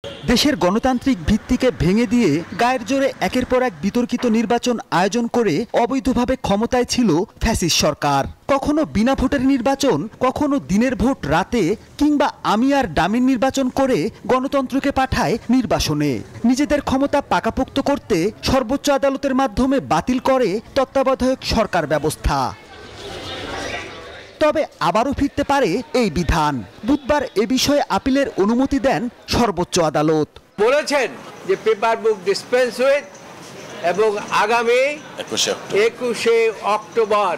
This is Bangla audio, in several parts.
দেশের গণতান্ত্রিক ভিত্তিকে ভেঙে দিয়ে গায়ের জোরে একের পর এক বিতর্কিত নির্বাচন আয়োজন করে অবৈধভাবে ক্ষমতায় ছিল ফ্যাসিস্ট সরকার। কখনো বিনা ভোটের নির্বাচন, কখনো দিনের ভোট রাতে, কিংবা আমি আর ডামির নির্বাচন করে গণতন্ত্রকে পাঠায় নির্বাসনে। নিজেদের ক্ষমতা পাকাপোক্ত করতে সর্বোচ্চ আদালতের মাধ্যমে বাতিল করে তত্ত্বাবধায়ক সরকার ব্যবস্থা। তবে আবারও ফিরতে পারে এই বিধান। বুধবার এ বিষয়ে আপিলের অনুমতি দেন সর্বোচ্চ আদালত। বলেছেন যে পেপার বুক ডিসপেন্স উইথ এবং আগামী 21শে অক্টোবর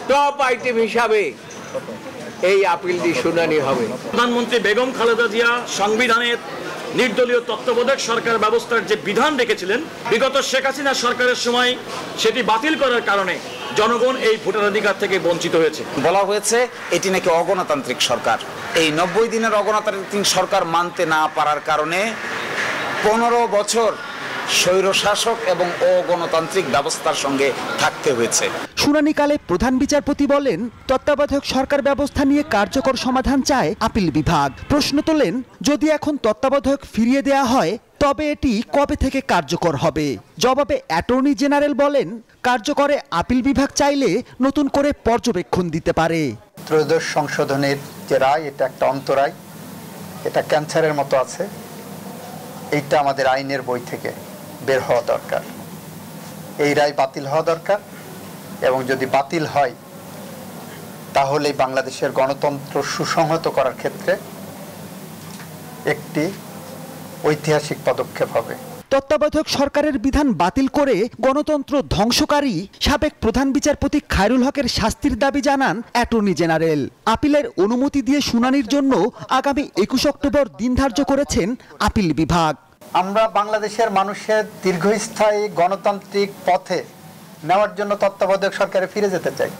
টপ আইটেম হিসাবে এই আপিলটি শুনানি হবে। প্রধানমন্ত্রী বেগম খালেদা জিয়া সংবিধানের নির্দলীয় তত্ত্বাবধায়ক সরকার ব্যবস্থার যে বিধান রেখেছিলেন বিগত শেখ হাসিনা সরকারের সময় সেটি বাতিল করার কারণে জনগণ এই ভোটাধিকার থেকে বঞ্চিত হয়েছে। বলা হয়েছে এটি নাকি অগণতান্ত্রিক সরকার। এই 90 দিনের অগণতান্ত্রিক সরকার মানতে না পারার কারণে 15 বছর স্বৈরশাসক এবং অগণতান্ত্রিক ব্যবস্থার সঙ্গে থাকতে হয়েছে। শুনানিকালে প্রধান বিচারপতি বলেন, তত্ত্বাবধায়ক সরকার ব্যবস্থা নিয়ে কার্যকর সমাধান চায় আপিল বিভাগ। প্রশ্ন তোলেন, যদি এখন তত্ত্বাবধায়ক ফিরিয়ে দেয়া হয় তবে এটি কবে থেকে কার্যকর হবে? জবাবে অ্যাটর্নি জেনারেল বলেন, কার্যকরে আপিল বিভাগ চাইলে নতুন করে পর্যবেক্ষণ দিতে পারে। ত্রয়োদশ সংশোধনের যে রায়, এটা একটা অন্তরায়, এটা ক্যান্সারের মতো আছে। এইটা আমাদের আইনের বই থেকে বের হওয়া দরকার। এই রায় বাতিল হওয়া দরকার, এবং যদি বাতিল হয় তাহলে বাংলাদেশের গণতন্ত্র সুসংহত করার ক্ষেত্রে একটি ঐতিহাসিক পদক্ষেপ হবে। তত্ত্বাবধায়ক সরকারের বিধান বাতিল করে গণতন্ত্র ধ্বংসকারী সাবেক প্রধান বিচারপতি খায়রুল হকের শাস্তির দাবি জানান অ্যাটর্নি জেনারেল। আপিলের অনুমতি দিয়ে শুনানির জন্য আগামী 21 অক্টোবর দিন ধার্য করেছেন আপিল বিভাগ। আমরা বাংলাদেশের মানুষের দীর্ঘস্থায়ী গণতান্ত্রিক পথে নেওয়ার জন্য তত্ত্বাবধায়ক সরকারে ফিরে যেতে চাই।